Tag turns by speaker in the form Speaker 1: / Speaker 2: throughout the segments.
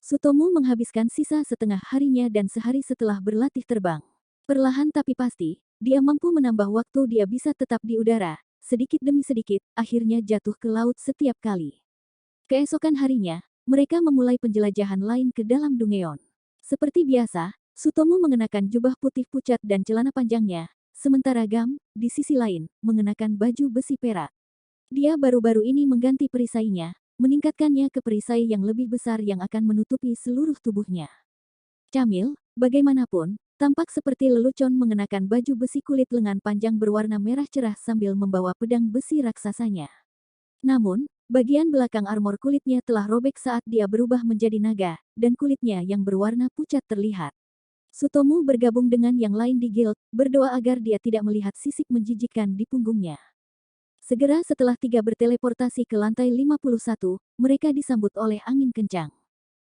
Speaker 1: Sutomo menghabiskan sisa setengah harinya dan sehari setelah berlatih terbang. Perlahan tapi pasti, dia mampu menambah waktu dia bisa tetap di udara. Sedikit demi sedikit, akhirnya jatuh ke laut setiap kali. Keesokan harinya, mereka memulai penjelajahan lain ke dalam Dungeon. Seperti biasa, Sutomo mengenakan jubah putih pucat dan celana panjangnya, sementara Gam, di sisi lain, mengenakan baju besi perak. Dia baru-baru ini mengganti perisainya, meningkatkannya ke perisai yang lebih besar yang akan menutupi seluruh tubuhnya. Camil, bagaimanapun, tampak seperti lelucon mengenakan baju besi kulit lengan panjang berwarna merah cerah sambil membawa pedang besi raksasanya. Namun, bagian belakang armor kulitnya telah robek saat dia berubah menjadi naga, dan kulitnya yang berwarna pucat terlihat. Sutomo bergabung dengan yang lain di guild, berdoa agar dia tidak melihat sisik menjijikkan di punggungnya. Segera setelah tiga berteleportasi ke lantai 51, mereka disambut oleh angin kencang.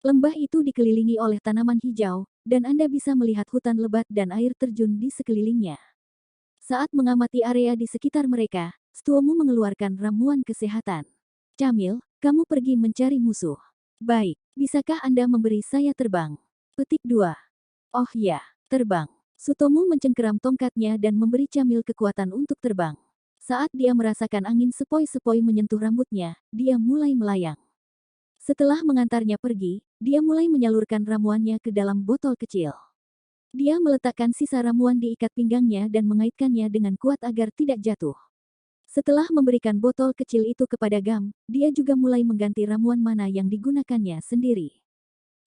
Speaker 1: Lembah itu dikelilingi oleh tanaman hijau, dan Anda bisa melihat hutan lebat dan air terjun di sekelilingnya. Saat mengamati area di sekitar mereka, Sutomo mengeluarkan ramuan kesehatan. Camil, kamu pergi mencari musuh. Baik, bisakah Anda memberi saya terbang? Petik 2. Oh ya, terbang. Sutomo mencengkeram tongkatnya dan memberi Camil kekuatan untuk terbang. Saat dia merasakan angin sepoi-sepoi menyentuh rambutnya, dia mulai melayang. Setelah mengantarnya pergi, dia mulai menyalurkan ramuannya ke dalam botol kecil. Dia meletakkan sisa ramuan di ikat pinggangnya dan mengaitkannya dengan kuat agar tidak jatuh. Setelah memberikan botol kecil itu kepada Gam, dia juga mulai mengganti ramuan mana yang digunakannya sendiri.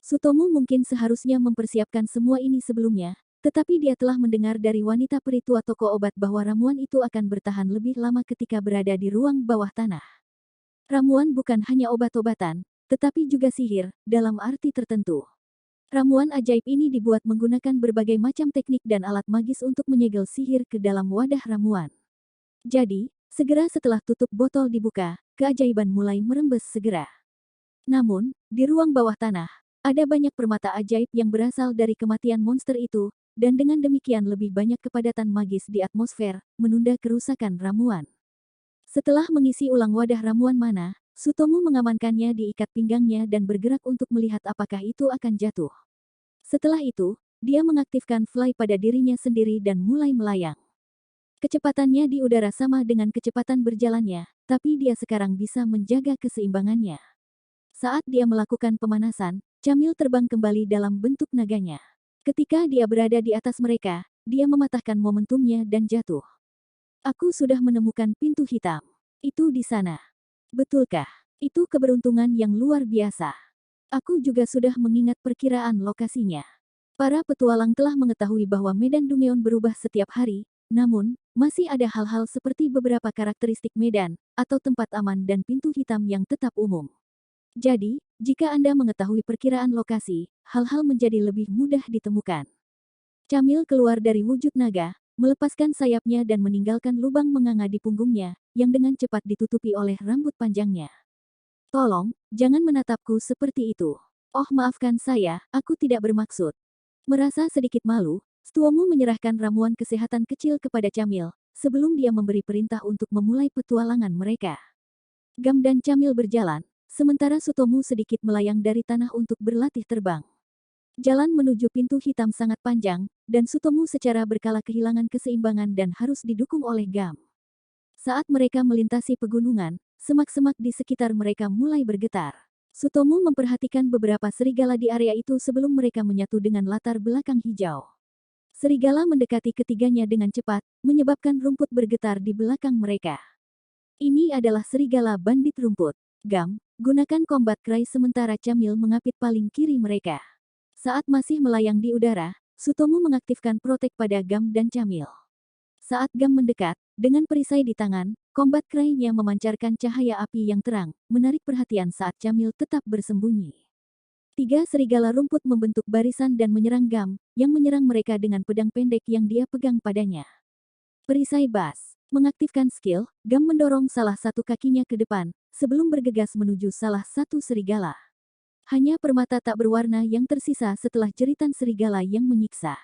Speaker 1: Sutomo mungkin seharusnya mempersiapkan semua ini sebelumnya, tetapi dia telah mendengar dari wanita peritua toko obat bahwa ramuan itu akan bertahan lebih lama ketika berada di ruang bawah tanah. Ramuan bukan hanya obat-obatan, tetapi juga sihir, dalam arti tertentu. Ramuan ajaib ini dibuat menggunakan berbagai macam teknik dan alat magis untuk menyegel sihir ke dalam wadah ramuan. Jadi, segera setelah tutup botol dibuka, keajaiban mulai merembes segera. Namun, di ruang bawah tanah, ada banyak permata ajaib yang berasal dari kematian monster itu, dan dengan demikian lebih banyak kepadatan magis di atmosfer, menunda kerusakan ramuan. Setelah mengisi ulang wadah ramuan mana, Sutomo mengamankannya di ikat pinggangnya dan bergerak untuk melihat apakah itu akan jatuh. Setelah itu, dia mengaktifkan fly pada dirinya sendiri dan mulai melayang. Kecepatannya di udara sama dengan kecepatan berjalannya, tapi dia sekarang bisa menjaga keseimbangannya. Saat dia melakukan pemanasan, Camil terbang kembali dalam bentuk naganya. Ketika dia berada di atas mereka, dia mematahkan momentumnya dan jatuh. Aku sudah menemukan pintu hitam. Itu di sana. Betulkah? Itu keberuntungan yang luar biasa. Aku juga sudah mengingat perkiraan lokasinya. Para petualang telah mengetahui bahwa medan Dungeon berubah setiap hari, namun, masih ada hal-hal seperti beberapa karakteristik medan, atau tempat aman dan pintu hitam yang tetap umum. Jadi, jika Anda mengetahui perkiraan lokasi, hal-hal menjadi lebih mudah ditemukan. Camil keluar dari wujud naga, melepaskan sayapnya dan meninggalkan lubang menganga di punggungnya, yang dengan cepat ditutupi oleh rambut panjangnya. Tolong, jangan menatapku seperti itu. Oh maafkan saya, aku tidak bermaksud. Merasa sedikit malu, Sutomo menyerahkan ramuan kesehatan kecil kepada Camil, sebelum dia memberi perintah untuk memulai petualangan mereka. Gam dan Camil berjalan, sementara Sutomo sedikit melayang dari tanah untuk berlatih terbang. Jalan menuju pintu hitam sangat panjang, dan Sutomo secara berkala kehilangan keseimbangan dan harus didukung oleh Gam. Saat mereka melintasi pegunungan, semak-semak di sekitar mereka mulai bergetar. Sutomo memperhatikan beberapa serigala di area itu sebelum mereka menyatu dengan latar belakang hijau. Serigala mendekati ketiganya dengan cepat, menyebabkan rumput bergetar di belakang mereka. Ini adalah serigala bandit rumput. Gam, gunakan combat cry sementara Camil mengapit paling kiri mereka. Saat masih melayang di udara, Sutomo mengaktifkan protek pada Gam dan Camil. Saat Gam mendekat, dengan perisai di tangan, combat cry-nya memancarkan cahaya api yang terang, menarik perhatian saat Camil tetap bersembunyi. Tiga serigala rumput membentuk barisan dan menyerang Gam, yang menyerang mereka dengan pedang pendek yang dia pegang padanya. Perisai bas. Mengaktifkan skill, Gam mendorong salah satu kakinya ke depan, sebelum bergegas menuju salah satu serigala. Hanya permata tak berwarna yang tersisa setelah jeritan serigala yang menyiksa.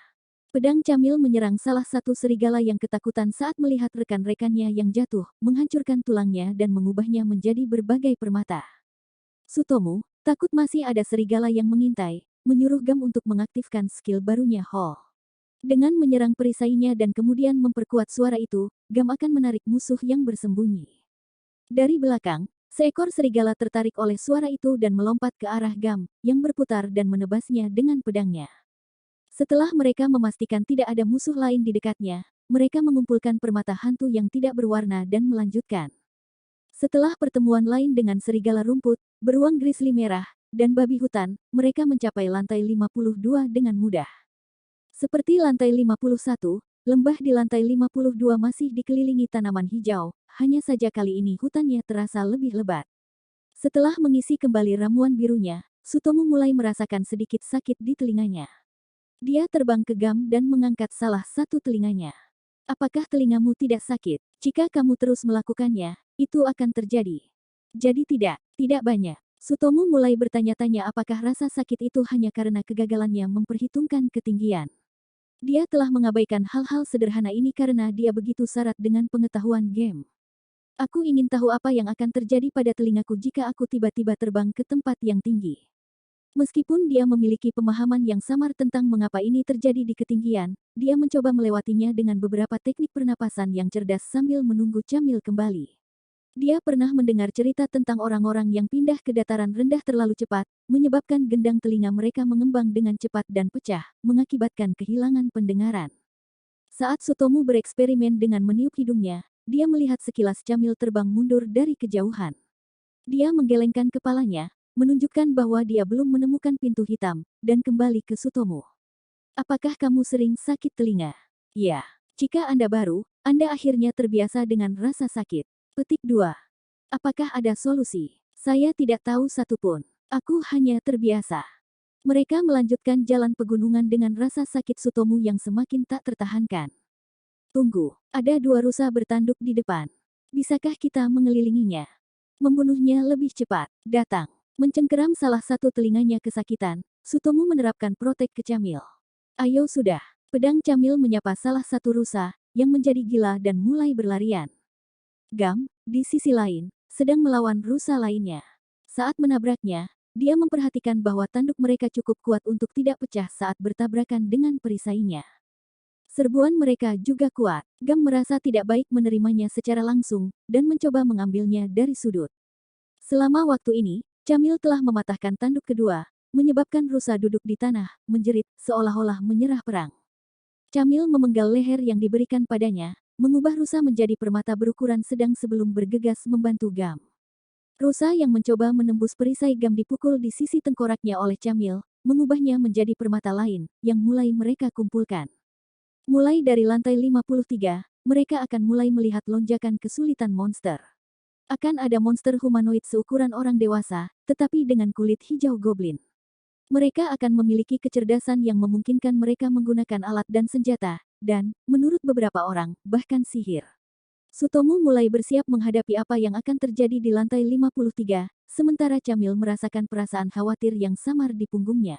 Speaker 1: Pedang Camil menyerang salah satu serigala yang ketakutan saat melihat rekan-rekannya yang jatuh, menghancurkan tulangnya dan mengubahnya menjadi berbagai permata. Sutomu, takut masih ada serigala yang mengintai, menyuruh Gam untuk mengaktifkan skill barunya Hall. Dengan menyerang perisainya dan kemudian memperkuat suara itu, Gam akan menarik musuh yang bersembunyi. Dari belakang, seekor serigala tertarik oleh suara itu dan melompat ke arah Gam, yang berputar dan menebasnya dengan pedangnya. Setelah mereka memastikan tidak ada musuh lain di dekatnya, mereka mengumpulkan permata hantu yang tidak berwarna dan melanjutkan. Setelah pertemuan lain dengan serigala rumput, beruang grizzly merah, dan babi hutan, mereka mencapai lantai 52 dengan mudah. Seperti lantai 51, lembah di lantai 52 masih dikelilingi tanaman hijau, hanya saja kali ini hutannya terasa lebih lebat. Setelah mengisi kembali ramuan birunya, Sutomu mulai merasakan sedikit sakit di telinganya. Dia terbang ke Gam dan mengangkat salah satu telinganya. Apakah telingamu tidak sakit? Jika kamu terus melakukannya, itu akan terjadi. Jadi tidak banyak. Sutomu mulai bertanya-tanya apakah rasa sakit itu hanya karena kegagalannya memperhitungkan ketinggian. Dia telah mengabaikan hal-hal sederhana ini karena dia begitu syarat dengan pengetahuan game. Aku ingin tahu apa yang akan terjadi pada telingaku jika aku tiba-tiba terbang ke tempat yang tinggi. Meskipun dia memiliki pemahaman yang samar tentang mengapa ini terjadi di ketinggian, dia mencoba melewatinya dengan beberapa teknik pernapasan yang cerdas sambil menunggu Camil kembali. Dia pernah mendengar cerita tentang orang-orang yang pindah ke dataran rendah terlalu cepat, menyebabkan gendang telinga mereka mengembang dengan cepat dan pecah, mengakibatkan kehilangan pendengaran. Saat Sutomu bereksperimen dengan meniup hidungnya, dia melihat sekilas Camil terbang mundur dari kejauhan. Dia menggelengkan kepalanya, menunjukkan bahwa dia belum menemukan pintu hitam, dan kembali ke Sutomu. Apakah kamu sering sakit telinga? Ya. Jika Anda baru, Anda akhirnya terbiasa dengan rasa sakit. Petik 2. Apakah ada solusi? Saya tidak tahu satupun. Aku hanya terbiasa. Mereka melanjutkan jalan pegunungan dengan rasa sakit Sutomu yang semakin tak tertahankan. Tunggu, ada dua rusa bertanduk di depan. Bisakah kita mengelilinginya? Membunuhnya lebih cepat. Datang. Mencengkeram salah satu telinganya kesakitan, Sutomu menerapkan protek ke Camil. Ayo sudah. Pedang Camil menyapa salah satu rusa, yang menjadi gila dan mulai berlarian. Gam, di sisi lain, sedang melawan rusa lainnya. Saat menabraknya, dia memperhatikan bahwa tanduk mereka cukup kuat untuk tidak pecah saat bertabrakan dengan perisainya. Serbuan mereka juga kuat. Gam merasa tidak baik menerimanya secara langsung, dan mencoba mengambilnya dari sudut. Selama waktu ini, Camil telah mematahkan tanduk kedua, menyebabkan rusa duduk di tanah, menjerit, seolah-olah menyerah perang. Camil memenggal leher yang diberikan padanya, mengubah rusa menjadi permata berukuran sedang sebelum bergegas membantu Gam. Rusa yang mencoba menembus perisai Gam dipukul di sisi tengkoraknya oleh Camil, mengubahnya menjadi permata lain, yang mulai mereka kumpulkan. Mulai dari lantai 53, mereka akan mulai melihat lonjakan kesulitan monster. Akan ada monster humanoid seukuran orang dewasa, tetapi dengan kulit hijau goblin. Mereka akan memiliki kecerdasan yang memungkinkan mereka menggunakan alat dan senjata, dan, menurut beberapa orang, bahkan sihir. Sutomu mulai bersiap menghadapi apa yang akan terjadi di lantai 53, sementara Camil merasakan perasaan khawatir yang samar di punggungnya.